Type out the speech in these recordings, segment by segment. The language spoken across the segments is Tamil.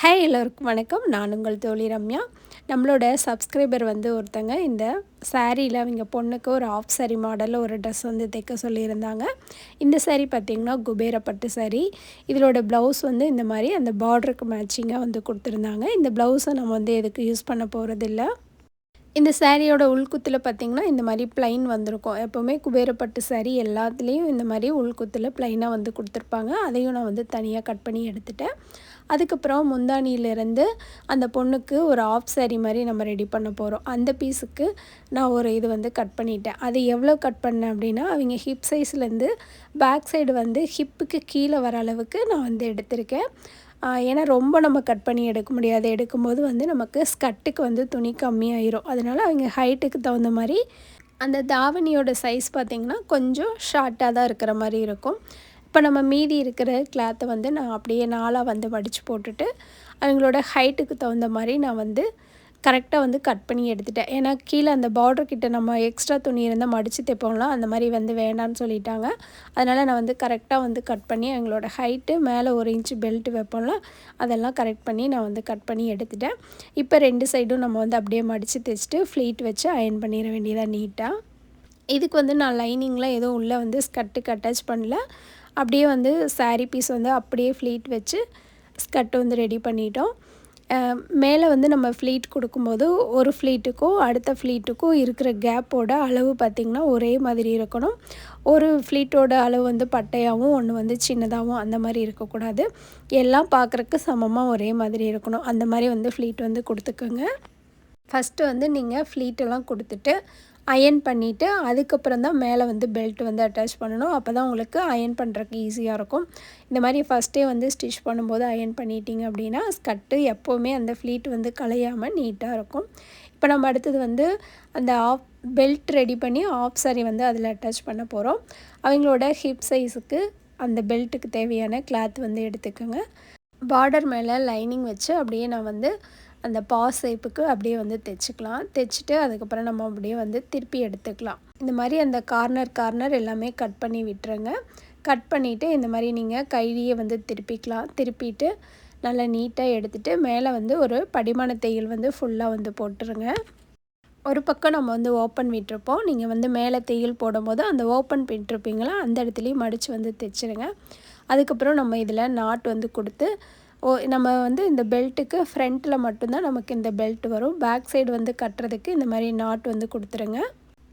ஹாய் எல்லோருக்கும் வணக்கம். நான் உங்கள் தோழி ரம்யா. நம்மளோட சப்ஸ்கிரைபர் வந்து ஒருத்தங்க இந்த சாரியில் அவங்க பொண்ணுக்கு ஒரு ஆஃப் சாரி மாடலில் ஒரு ட்ரெஸ் வந்து தைக்க சொல்லியிருந்தாங்க. இந்த சாரி பார்த்திங்கன்னா குபேர பட்டு சாரி. இதோட ப்ளவுஸ் வந்து இந்த மாதிரி அந்த பார்டருக்கு மேட்சிங்காக வந்து கொடுத்துருந்தாங்க. இந்த ப்ளவுஸை நம்ம வந்து எதுக்கு யூஸ் பண்ண போகிறதில்ல. இந்த சாரியோட உள்குத்தில் பார்த்திங்கன்னா இந்த மாதிரி ப்ளைன் வந்திருக்கும். எப்போவுமே குபேரப்பட்டு சாரி எல்லாத்துலேயும் இந்த மாதிரி உள்குத்தில் ப்ளைனாக வந்து கொடுத்துருப்பாங்க. அதையும் நான் வந்து தனியாக கட் பண்ணி எடுத்துட்டேன். அதுக்கப்புறம் முந்தானியிலேருந்து அந்த பொண்ணுக்கு ஒரு ஆஃப் சாரி மாதிரி நம்ம ரெடி பண்ண போகிறோம். அந்த பீஸுக்கு நான் ஒரு இது வந்து கட் பண்ணிட்டேன். அது எவ்வளோ கட் பண்ணேன் அப்படின்னா, அவங்க ஹிப் சைஸ்லேருந்து பேக் சைடு வந்து ஹிப்புக்கு கீழே வர அளவுக்கு நான் வந்து எடுத்திருக்கேன். ஏன்னா ரொம்ப நம்ம கட் பண்ணி எடுக்க முடியாது. எடுக்கும்போது வந்து நமக்கு ஸ்கர்ட்டுக்கு வந்து துணி கம்மியாயிரும். அதனால் அவங்க ஹைட்டுக்கு தகுந்த மாதிரி அந்த தாவணியோட சைஸ் பார்த்திங்கன்னா கொஞ்சம் ஷார்ட்டாக தான் இருக்கிற மாதிரி இருக்கும். இப்போ நம்ம மீதி இருக்கிற கிளாத்தை வந்து நான் அப்படியே நாலாக வந்து மடித்து போட்டுட்டு அவங்களோட ஹைட்டுக்கு தகுந்த மாதிரி நான் வந்து கரெக்டாக வந்து கட் பண்ணி எடுத்துட்டேன். ஏன்னா கீழே அந்த பார்டர்கிட்ட நம்ம எக்ஸ்ட்ரா துணி இருந்தால் மடித்து தைப்போம்லாம், அந்த மாதிரி வந்து வேண்டான்னு சொல்லிட்டாங்க. அதனால் நான் வந்து கரெக்டாக வந்து கட் பண்ணி அவங்களோட ஹைட்டு மேலே 1 இன்ச்சு பெல்ட் வைப்போம்ல, அதெல்லாம் கரெக்ட் பண்ணி நான் வந்து கட் பண்ணி எடுத்துட்டேன். இப்போ 2 சைடும் நம்ம வந்து அப்படியே மடித்து தைச்சிட்டு ஃப்ளீட் வச்சு அயர்ன் பண்ணிட வேண்டியதாக நீட்டாக. இதுக்கு வந்து நான் லைனிங்லாம் எதுவும் உள்ளே வந்து ஸ்கர்ட்டுக்கு அட்டாச் பண்ணல. அப்படியே வந்து சாரீ பீஸ் வந்து அப்படியே ஃப்ளீட் வச்சு ஸ்கர்ட் வந்து ரெடி பண்ணிட்டோம். மேலே வந்து நம்ம ஃப்ளீட் கொடுக்கும்போது ஒரு ஃப்ளீட்டுக்கும் அடுத்த ஃப்ளீட்டுக்கும் இருக்கிற கேப்போட அளவு பார்த்திங்கன்னா ஒரே மாதிரி இருக்கணும். ஒரு ஃப்ளீட்டோட அளவு வந்து பட்டையாகவும் ஒன்று வந்து சின்னதாகவும் அந்த மாதிரி இருக்கக்கூடாது. எல்லாம் பார்க்குறக்கு சமமாக ஒரே மாதிரி இருக்கணும். அந்த மாதிரி வந்து ஃப்ளீட் வந்து கொடுத்துக்கோங்க. ஃபஸ்ட்டு வந்து நீங்கள் ஃப்ளீட்டெல்லாம் கொடுத்துட்டு அயர்ன் பண்ணிவிட்டு அதுக்கப்புறம் தான் மேலே வந்து பெல்ட் வந்து அட்டாச் பண்ணணும். அப்போ தான் உங்களுக்கு அயர்ன் பண்ணுறதுக்கு ஈஸியாக இருக்கும். இந்த மாதிரி ஃபஸ்ட்டே வந்து ஸ்டிச் பண்ணும்போது அயர்ன் பண்ணிட்டீங்க அப்படின்னா ஸ்கர்ட்டு எப்போவுமே அந்த ஃப்ளீட் வந்து கலையாமல் நீட்டாக இருக்கும். இப்போ நம்ம அடுத்தது வந்து அந்த பெல்ட் ரெடி பண்ணி ஆஃப் சாரி வந்து அதில் அட்டாச் பண்ண போகிறோம். அவங்களோட ஹிப் சைஸுக்கு அந்த பெல்ட்டுக்கு தேவையான கிளாத் வந்து எடுத்துக்கோங்க. பார்டர் மேலே லைனிங் வச்சு அப்படியே நான் வந்து அந்த பாஸ் ஷேப்புக்கு அப்படியே வந்து தைச்சிக்கலாம். தைச்சிட்டு அதுக்கப்புறம் நம்ம அப்படியே வந்து திருப்பி எடுத்துக்கலாம். இந்த மாதிரி அந்த கார்னர் எல்லாமே கட் பண்ணி விட்டுருங்க. கட் பண்ணிவிட்டு இந்த மாதிரி நீங்கள் கையிலேயே வந்து திருப்பிக்கலாம். திருப்பிட்டு நல்லா நீட்டாக எடுத்துகிட்டு மேலே வந்து ஒரு படிமான தையல் வந்து ஃபுல்லாக வந்து போட்டுருங்க. ஒரு பக்கம் நம்ம வந்து ஓப்பன் விட்டுருப்போம். நீங்கள் வந்து மேலே தையல் போடும்போது அந்த ஓப்பன் விட்டுருப்பீங்களா அந்த இடத்துலையும் மடித்து வந்து தைச்சிருங்க. அதுக்கப்புறம் நம்ம இதில் நாட் வந்து கொடுத்து நம்ம வந்து இந்த பெல்ட்டுக்கு ஃப்ரண்ட்டில் மட்டும்தான் நமக்கு இந்த பெல்ட் வரும். பேக் சைடு வந்து கட்டுறதுக்கு இந்த மாதிரி நாட் வந்து கொடுத்துருங்க.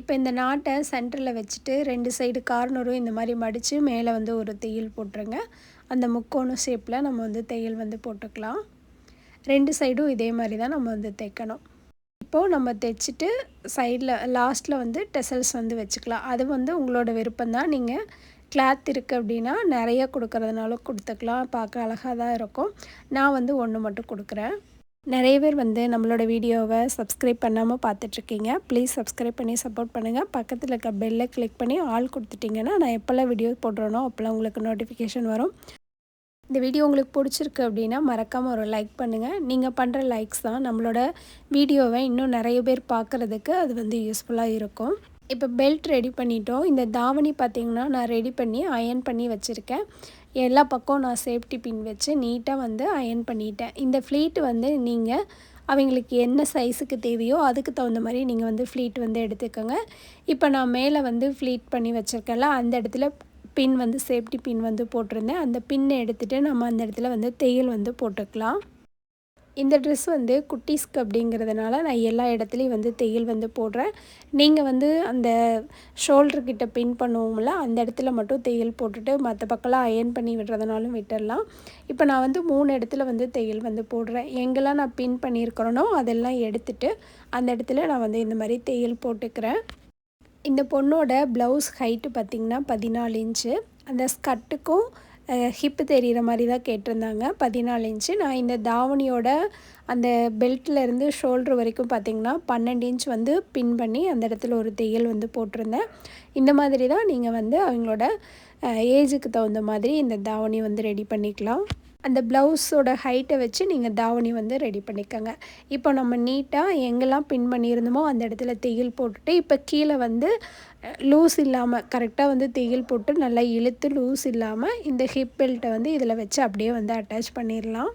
இப்போ இந்த நாட்டை சென்டரில் வச்சுட்டு 2 சைடு கார்னரும் இந்த மாதிரி மடித்து மேலே வந்து ஒரு தையல் போட்டுருங்க. அந்த முக்கோண ஷேப்பில் நம்ம வந்து தையல் வந்து போட்டுக்கலாம். 2 சைடும் இதே மாதிரி தான் நம்ம வந்து தைக்கணும். இப்போது நம்ம தைச்சிட்டு சைடில் லாஸ்ட்டில் வந்து டெசல்ஸ் வந்து வச்சுக்கலாம். அது வந்து உங்களோட விருப்பம்தான். நீங்கள் கிளாத் இருக்குது அப்படின்னா நிறைய கொடுக்குறதுனால கொடுத்துக்கலாம். பார்க்க அழகாக தான் இருக்கும். நான் வந்து 1 மட்டும் கொடுக்குறேன். நிறைய பேர் வந்து நம்மளோட வீடியோவை சப்ஸ்கிரைப் பண்ணாமல் பார்த்துட்ருக்கீங்க. ப்ளீஸ் சப்ஸ்கிரைப் பண்ணி சப்போர்ட் பண்ணுங்கள். பக்கத்தில் இருக்க பெல்லை கிளிக் பண்ணி ஆல் கொடுத்துட்டிங்கன்னா நான் எப்போல்லாம் வீடியோ போடுறேனோ அப்போல்லாம் உங்களுக்கு நோட்டிஃபிகேஷன் வரும். இந்த வீடியோ உங்களுக்கு பிடிச்சிருக்கு அப்படின்னா மறக்காமல் ஒரு லைக் பண்ணுங்கள். நீங்கள் பண்ணுற லைக்ஸ் தான் நம்மளோட வீடியோவை இன்னும் நிறைய பேர் பார்க்குறதுக்கு அது வந்து யூஸ்ஃபுல்லாக இருக்கும். இப்போ பெல்ட் ரெடி பண்ணிட்டோம். இந்த தாவணி பார்த்திங்கன்னா நான் ரெடி பண்ணி அயர்ன் பண்ணி வச்சுருக்கேன். எல்லா பக்கம் நான் சேஃப்டி பின் வச்சு நீட்டாக வந்து அயர்ன் பண்ணிட்டேன். இந்த ஃப்ளீட் வந்து நீங்கள் அவங்களுக்கு என்ன சைஸுக்கு தேவையோ அதுக்கு தகுந்த மாதிரி நீங்கள் வந்து ஃப்ளீட் வந்து எடுத்துக்கோங்க. இப்போ நான் மேலே வந்து ஃப்ளீட் பண்ணி வச்சுருக்கேன்ல அந்த இடத்துல பின் வந்து சேஃப்டி பின் வந்து போட்டிருந்தேன். அந்த பின்னை எடுத்துகிட்டு நம்ம அந்த இடத்துல வந்து தையல் வந்து போட்டுக்கலாம். இந்த ட்ரெஸ் வந்து குட்டீஸ்க்கு அப்படிங்கிறதுனால நான் எல்லா இடத்துலையும் வந்து தையல் வந்து போடுறேன். நீங்கள் வந்து அந்த ஷோல்டர்கிட்ட பின் பண்ணுவோம்ல அந்த இடத்துல மட்டும் தையல் போட்டுட்டு மற்ற பக்கம்லாம் அயர்ன் பண்ணி விடுறதுனாலும் விட்டுடலாம். இப்போ நான் வந்து 3 இடத்துல வந்து தையல் வந்து போடுறேன். எங்கெல்லாம் நான் பின் பண்ணியிருக்கிறேனோ அதெல்லாம் எடுத்துகிட்டு அந்த இடத்துல நான் வந்து இந்த மாதிரி தையல் போட்டுக்கிறேன். இந்த பொண்ணோட ப்ளவுஸ் ஹைட்டு பார்த்திங்கன்னா 14 இன்ச்சு. அந்த ஸ்கர்ட்டுக்கும் ஹிப்பு தெரிகிற மாதிரி தான் கேட்டிருந்தாங்க. 14 இன்ச்சு. நான் இந்த தாவணியோட அந்த பெல்ட்லேருந்து ஷோல்ட்ரு வரைக்கும் பார்த்திங்கன்னா 12 இன்ச் வந்து பின் பண்ணி அந்த இடத்துல ஒரு தையல் வந்து போட்டிருந்தேன். இந்த மாதிரி தான் நீங்கள் வந்து அவங்களோட ஏஜுக்கு தகுந்த மாதிரி இந்த தாவணி வந்து ரெடி பண்ணிக்கலாம். அந்த ப்ளவுஸோட ஹைட்டை வச்சு நீங்கள் தாவணி வந்து ரெடி பண்ணிக்கோங்க. இப்போ நம்ம நீட்டாக எங்கெல்லாம் பின் பண்ணியிருந்தோமோ அந்த இடத்துல தையல் போட்டுட்டு இப்போ கீழே வந்து லூஸ் இல்லாமல் கரெக்டாக வந்து தையல் போட்டு நல்லா இழுத்து லூஸ் இல்லாமல் இந்த ஹிப் பெல்ட்டை வந்து இதில் வச்சு அப்படியே வந்து அட்டாச் பண்ணிடலாம்.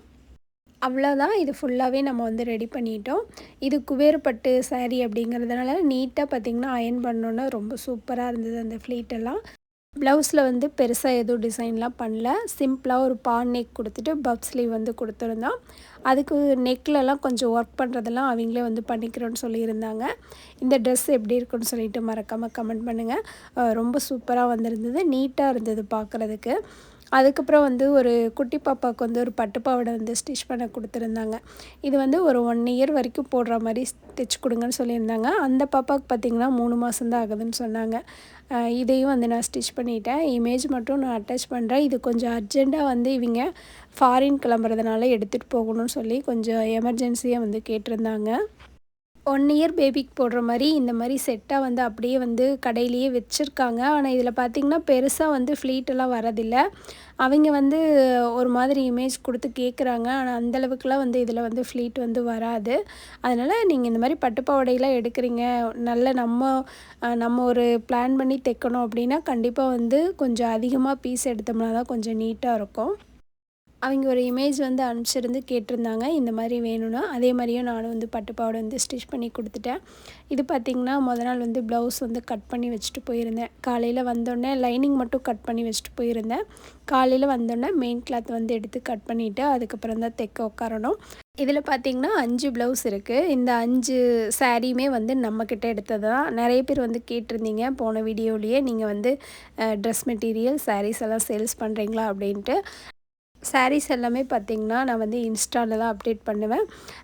அவ்வளோதான். இது ஃபுல்லாகவே நம்ம வந்து ரெடி பண்ணிட்டோம். இது குபேர் பட்டு சாரீ அப்படிங்கிறதுனால நீட்டாக பார்த்திங்கன்னா அயர்ன் பண்ணோன்னா ரொம்ப சூப்பராக இருந்தது அந்த ஃப்ளீட்டெல்லாம். ப்ளவுஸில் வந்து பெருசாக எதுவும் டிசைன்லாம் பண்ணல. சிம்பிளாக ஒரு பான் நெக் கொடுத்துட்டு பப் ஸ்லீவ் வந்து கொடுத்துருந்தோம். அதுக்கு நெக்லலாம் கொஞ்சம் ஒர்க் பண்ணுறதெல்லாம் அவங்களே வந்து பண்ணிக்கிறோன்னு சொல்லியிருந்தாங்க. இந்த ட்ரெஸ் எப்படி இருக்குன்னு சொல்லிட்டு மறக்காமல் கமெண்ட் பண்ணுங்கள். ரொம்ப சூப்பராக வந்திருந்தது. நீட்டாக இருந்தது பார்க்குறதுக்கு. அதுக்கப்புறம் வந்து ஒரு குட்டி பாப்பாவுக்கு வந்து ஒரு பட்டுப்பாவாடை வந்து ஸ்டிச் பண்ண கொடுத்துருந்தாங்க. இது வந்து ஒரு 1 இயர் வரைக்கும் போடுற மாதிரி தைச்சி கொடுங்கன்னு சொல்லியிருந்தாங்க. அந்த பாப்பாவுக்கு பார்த்திங்கன்னா 3 மாதம் தான் ஆகுதுன்னு சொன்னாங்க. இதையும் வந்து நான் ஸ்டிச் பண்ணிட்டேன். இமேஜ் மட்டும் நான் அட்டாச் பண்ணுறேன். இது கொஞ்சம் அர்ஜெண்ட்டாக வந்து இவங்க ஃபாரின் கிளம்புறதுனால எடுத்துகிட்டு போகணும்னு சொல்லி கொஞ்சம் எமர்ஜென்சியாக வந்து கேட்டிருந்தாங்க. 1 இயர் பேபிக்கு போடுற மாதிரி இந்த மாதிரி செட்டாக வந்து அப்படியே வந்து கடையிலேயே வச்சுருக்காங்க. ஆனால் இதில் பார்த்திங்கன்னா பெருசாக வந்து ஃப்ளீட்டெல்லாம் வரதில்லை. அவங்க வந்து ஒரு மாதிரி இமேஜ் கொடுத்து கேட்குறாங்க. ஆனால் அந்தளவுக்குலாம் வந்து இதில் வந்து ஃப்ளீட் வந்து வராது. அதனால் நீங்கள் இந்த மாதிரி பட்டுப்பாவாடையெல்லாம் எடுக்கிறீங்க, நல்ல நம்ம ஒரு பிளான் பண்ணி தைக்கணும் அப்படின்னா கண்டிப்பாக வந்து கொஞ்சம் அதிகமாக பீஸ் எடுத்தோம்னா தான் கொஞ்சம் நீட்டாக இருக்கும். அவங்க ஒரு இமேஜ் வந்து அனுப்பிச்சிருந்து கேட்டிருந்தாங்க இந்த மாதிரி வேணும்னா. அதே மாதிரியும் நானும் வந்து பட்டுப்பாவாடை வந்து ஸ்டிச் பண்ணி கொடுத்துட்டேன். இது பார்த்திங்கன்னா நாள் வந்து ப்ளவுஸ் வந்து கட் பண்ணி வச்சுட்டு போயிருந்தேன். காலையில் வந்தோடனே லைனிங் மட்டும் கட் பண்ணி வச்சுட்டு போயிருந்தேன். காலையில் வந்தோடனே மெயின் கிளாத் வந்து எடுத்து கட் பண்ணிவிட்டு அதுக்கப்புறம் தான் தைக்க உட்காரணும். இதில் பார்த்திங்கன்னா 5 ப்ளவுஸ் இருக்குது. இந்த 5 சாரியுமே வந்து நம்மக்கிட்ட எடுத்தது தான். நிறைய பேர் வந்து கேட்டிருந்தீங்க போன வீடியோலேயே, நீங்கள் வந்து ட்ரெஸ் மெட்டீரியல் சாரீஸ் எல்லாம் சேல்ஸ் பண்ணுறீங்களா அப்படின்ட்டு. சாரீஸ் எல்லாமே பார்த்திங்கன்னா நான் வந்து இன்ஸ்டாவில் தான் அப்டேட் பண்ணுவேன்.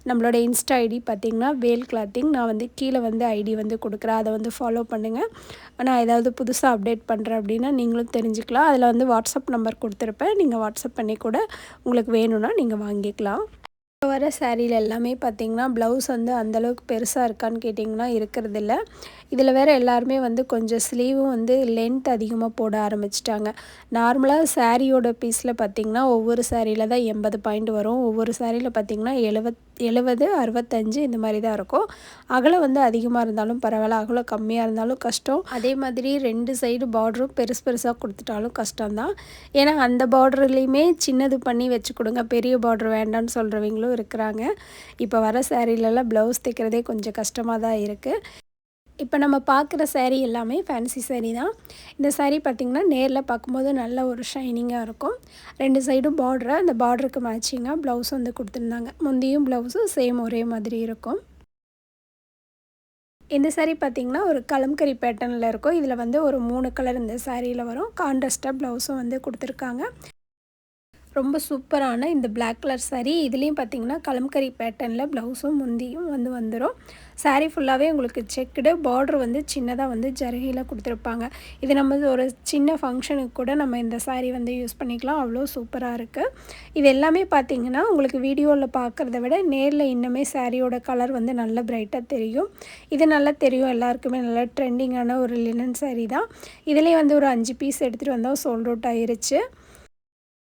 நம்மளோட இன்ஸ்டா ஐடி பார்த்திங்கன்னா வேல் கிளாத்திங். நான் வந்து கீழே வந்து ஐடி வந்து கொடுக்குறேன். அதை வந்து ஃபாலோ பண்ணுங்கள். நான் ஏதாவது புதுசாக அப்டேட் பண்ணுறேன் அப்படின்னா நீங்களும் தெரிஞ்சுக்கலாம். அதில் வந்து வாட்ஸ்அப் நம்பர் கொடுத்துருப்பேன். நீங்கள் வாட்ஸ்அப் பண்ணி கூட உங்களுக்கு வேணும்னா நீங்கள் வாங்கிக்கலாம். இப்போ வர சாரியில் எல்லாமே பார்த்திங்கன்னா ப்ளவுஸ் வந்து அந்தளவுக்கு பெருசாக இருக்கான்னு கேட்டிங்கன்னா இருக்கிறதில்ல. இதில் வேறு எல்லாருமே வந்து கொஞ்சம் ஸ்லீவும் வந்து லென்த் அதிகமாக போட ஆரம்பிச்சிட்டாங்க. நார்மலாக சாரியோட பீஸில் பார்த்திங்கன்னா ஒவ்வொரு சாரியில் தான் 80 பாயிண்ட் வரும். ஒவ்வொரு சாரியில் பார்த்திங்கன்னா 70, 65 இந்த மாதிரி தான் இருக்கும். அகலம் வந்து அதிகமாக இருந்தாலும் பரவாயில்ல, அகலம் கம்மியாக இருந்தாலும் கஷ்டம். அதே மாதிரி 2 சைடு பார்டரும் பெருசாக கொடுத்துட்டாலும் கஷ்டம்தான். ஏன்னா அந்த பார்டர்லேயுமே சின்னது பண்ணி வச்சு கொடுங்க, பெரிய பார்டர் வேண்டான்னு சொல்கிறவங்களும் இருக்கிறாங்க. இப்போ வர சாரிலெல்லாம் ப்ளவுஸ் தைக்கிறதே கொஞ்சம் கஷ்டமாக தான் இருக்குது. இப்போ நம்ம பார்க்குற சாரீ எல்லாமே ஃபேன்சி சாரீ தான். இந்த சாரீ பார்த்திங்கன்னா நேரில் பார்க்கும்போது நல்ல ஒரு ஷைனிங்காக இருக்கும். 2 சைடும் பார்டரு, அந்த பார்டருக்கு மேட்சிங்காக ப்ளவுஸ் வந்து கொடுத்துருந்தாங்க. முந்தியும் ப்ளவுஸும் சேம் ஒரே மாதிரி இருக்கும். இந்த சாரீ பார்த்திங்கன்னா ஒரு கலம்கரி பேட்டர்னில் இருக்கும். இதில் வந்து ஒரு 3 கலர் இந்த சாரியில் வரும். கான்ட்ராஸ்ட்டாக ப்ளவுஸும் வந்து கொடுத்துருக்காங்க. ரொம்ப சூப்பரான இந்த பிளாக் கலர் சாரீ. இதுலேயும் பார்த்திங்கன்னா கலம்கரி பேட்டர்னில் ப்ளவுஸும் முந்தியும் வந்து வந்துடும். சாரீ ஃபுல்லாகவே உங்களுக்கு செக்குடு, பார்டர் வந்து சின்னதாக வந்து ஜரிகையில் கொடுத்துருப்பாங்க. இது நம்ம ஒரு சின்ன ஃபங்க்ஷனுக்கு கூட நம்ம இந்த சாரீ வந்து யூஸ் பண்ணிக்கலாம். அவ்வளோ சூப்பராக இருக்குது. இது எல்லாமே பார்த்திங்கன்னா உங்களுக்கு வீடியோவில் பார்க்குறத விட நேரில் இன்னுமே சாரியோட கலர் வந்து நல்ல பிரைட்டாக தெரியும். இது நல்லா தெரியும் எல்லாருக்குமே. நல்ல ட்ரெண்டிங்கான ஒரு லினன் சாரீ தான். இதிலே வந்து ஒரு 5 பீஸ் எடுத்துகிட்டு வந்தால் சோல்ட் அவுட் ஆயிருச்சு.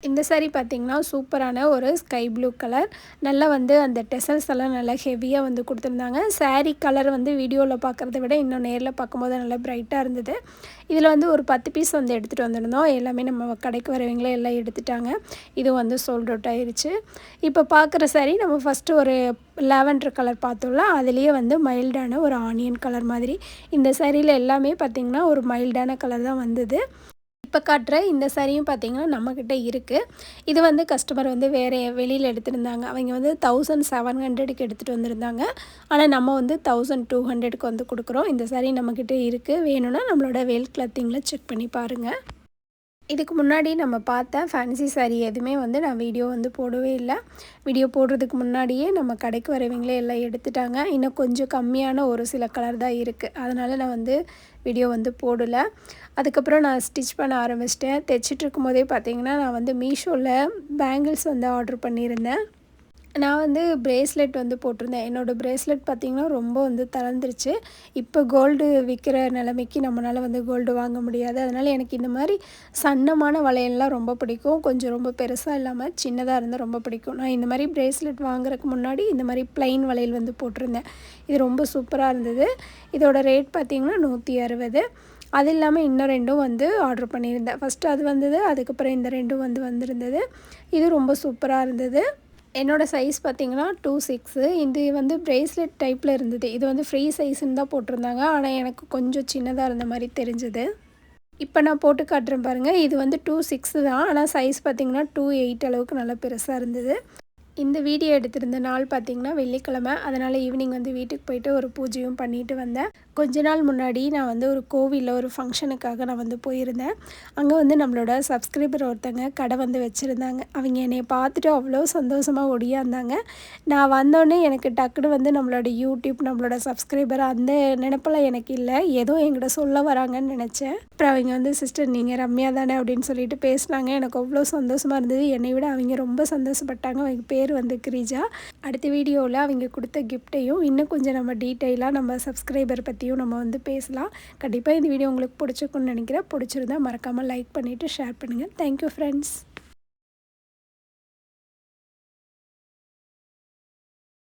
இந்த சாரீ பார்த்திங்கன்னா சூப்பரான ஒரு ஸ்கை ப்ளூ கலர். நல்லா வந்து அந்த டெசல்ஸ் எல்லாம் நல்லா ஹெவியாக வந்து கொடுத்துருந்தாங்க. சாரீ கலர் வந்து வீடியோவில் பார்க்குறத விட இன்னும் நேரில் பார்க்கும்போது நல்லா பிரைட்டாக இருந்தது. இதில் வந்து ஒரு 10 பீஸ் வந்து எடுத்துகிட்டு வந்திருந்தோம். எல்லாமே நம்ம கடைக்கு வரவங்களே எல்லாம் எடுத்துட்டாங்க. இதுவும் வந்து சோல்ட் அவுட் ஆயிடுச்சு. இப்போ பார்க்குற சாரீ நம்ம ஃபஸ்ட்டு ஒரு லாவெண்டர் கலர் பார்த்தோம்ல, அதுலேயே வந்து மைல்டான ஒரு ஆனியன் கலர் மாதிரி. இந்த சாரியில் எல்லாமே பார்த்திங்கன்னா ஒரு மைல்டான கலர் தான் வந்தது. இப்போ காட்டுற இந்த சாரியும் பார்த்திங்கன்னா நம்மக்கிட்ட இருக்குது. இது வந்து கஸ்டமர் வந்து வேறு வெளியில் எடுத்திருந்தாங்க. அவங்க வந்து 1700க்கு எடுத்துகிட்டு வந்திருந்தாங்க. ஆனால் நம்ம வந்து 1200க்கு வந்து கொடுக்குறோம். இந்த சாரீ நம்மக்கிட்ட இருக்குது. வேணும்னா நம்மளோட வேல் கிளாத்திங்கில் செக் பண்ணி பாருங்கள். இதுக்கு முன்னாடி நம்ம பார்த்த ஃபேன்சி சாரீ எதுவுமே வந்து நான் வீடியோ வந்து போடவே இல்லை. வீடியோ போடுறதுக்கு முன்னாடியே நம்ம கடைக்கு வரவங்களே எல்லாம் எடுத்துட்டாங்க. இன்னும் கொஞ்சம் கம்மியான ஒரு சில கலர் தான் இருக்குது. அதனால் நான் வந்து வீடியோ வந்து போடலை. அதுக்கப்புறம் நான் ஸ்டிச் பண்ண ஆரம்பிச்சிட்டேன். தைச்சிட்ருக்கும் போதே பார்த்திங்கன்னா நான் வந்து மீஷோவில் பேங்கிள்ஸ் வந்து ஆர்டர் பண்ணியிருந்தேன். நான் வந்து பிரேஸ்லெட் வந்து போட்டிருந்தேன். என்னோடய பிரேஸ்லெட் பார்த்திங்கன்னா ரொம்ப வந்து தளர்ந்துருச்சு. இப்போ கோல்டு விற்கிற நிலைமைக்கு நம்மளால் வந்து கோல்டு வாங்க முடியாது. அதனால் எனக்கு இந்த மாதிரி சன்னமான வளையல்லாம் ரொம்ப பிடிக்கும். கொஞ்சம் ரொம்ப பெருசாக இல்லாமல் சின்னதாக இருந்தால் ரொம்ப பிடிக்கும். நான் இந்த மாதிரி பிரேஸ்லெட் வாங்குறதுக்கு முன்னாடி இந்த மாதிரி ப்ளைன் வளையல் வந்து போட்டிருந்தேன். இது ரொம்ப சூப்பராக இருந்தது. இதோட ரேட் பார்த்திங்கன்னா 160. அது இல்லாமல் இன்னும் 2ம் வந்து ஆர்டர் பண்ணியிருந்தேன். ஃபஸ்ட்டு அது வந்தது, அதுக்கப்புறம் இந்த 2ம் வந்து வந்திருந்தது. இது ரொம்ப சூப்பராக இருந்தது. என்னோடய சைஸ் பார்த்திங்கன்னா 2 6. இது வந்து ப்ரேஸ்லெட் டைப்பில் இருந்தது. இது வந்து ஃப்ரீ சைஸுன்னு தான் போட்டிருந்தாங்க. ஆனால் எனக்கு கொஞ்சம் சின்னதாக இருந்த மாதிரி தெரிஞ்சுது. இப்போ நான் போட்டு காட்டுறேன் பாருங்கள். இது வந்து 2 6 தான். ஆனால் சைஸ் பார்த்திங்கன்னா 2 8 அளவுக்கு நல்லா பெருசாக இருந்தது. இந்த வீடியோ எடுத்திருந்த நாள் பார்த்திங்கன்னா வெள்ளிக்கிழமை. அதனால் ஈவினிங் வந்து வீட்டுக்கு போயிட்டு ஒரு பூஜையும் பண்ணிட்டு வந்தேன். கொஞ்ச நாள் முன்னாடி நான் வந்து ஒரு கோவிலில் ஒரு ஃபங்க்ஷனுக்காக நான் வந்து போயிருந்தேன். அங்கே வந்து நம்மளோட சப்ஸ்கிரைபர் ஒருத்தங்க கடை வந்து வச்சுருந்தாங்க. அவங்க என்னை பார்த்துட்டு அவ்வளோ சந்தோஷமாக ஒடியாந்தாங்க. நான் வந்தோடனே எனக்கு டக்குன்னு வந்து நம்மளோட யூடியூப், நம்மளோட சப்ஸ்கிரைபர் அந்த நினப்பெல்லாம் எனக்கு இல்லை. ஏதோ என்கிட்ட சொல்ல வராங்கன்னு நினச்சேன். அப்புறம் அவங்க வந்து சிஸ்டர் நீங்கள் ரம்யா தானே அப்படின்னு சொல்லிட்டு பேசினாங்க. எனக்கு அவ்வளோ சந்தோஷமாக இருந்தது. என்னை விட அவங்க ரொம்ப சந்தோஷப்பட்டாங்க. அவங்க பேர் வந்து கிரிஜா. அடுத்த வீடியோவில் அவங்க கொடுத்த கிஃப்ட்டையும் இன்னும் கொஞ்சம் நம்ம டீட்டெயிலாக நம்ம சப்ஸ்கிரைபர் பற்றியும் நம்ம வந்து பேசலாம். கண்டிப்பாக இந்த வீடியோ உங்களுக்கு பிடிச்சிருக்குன்னு நினைக்கிறேன். பிடிச்சிருந்தா மறக்காமல் லைக் பண்ணிவிட்டு ஷேர் பண்ணுங்கள். Thank you friends.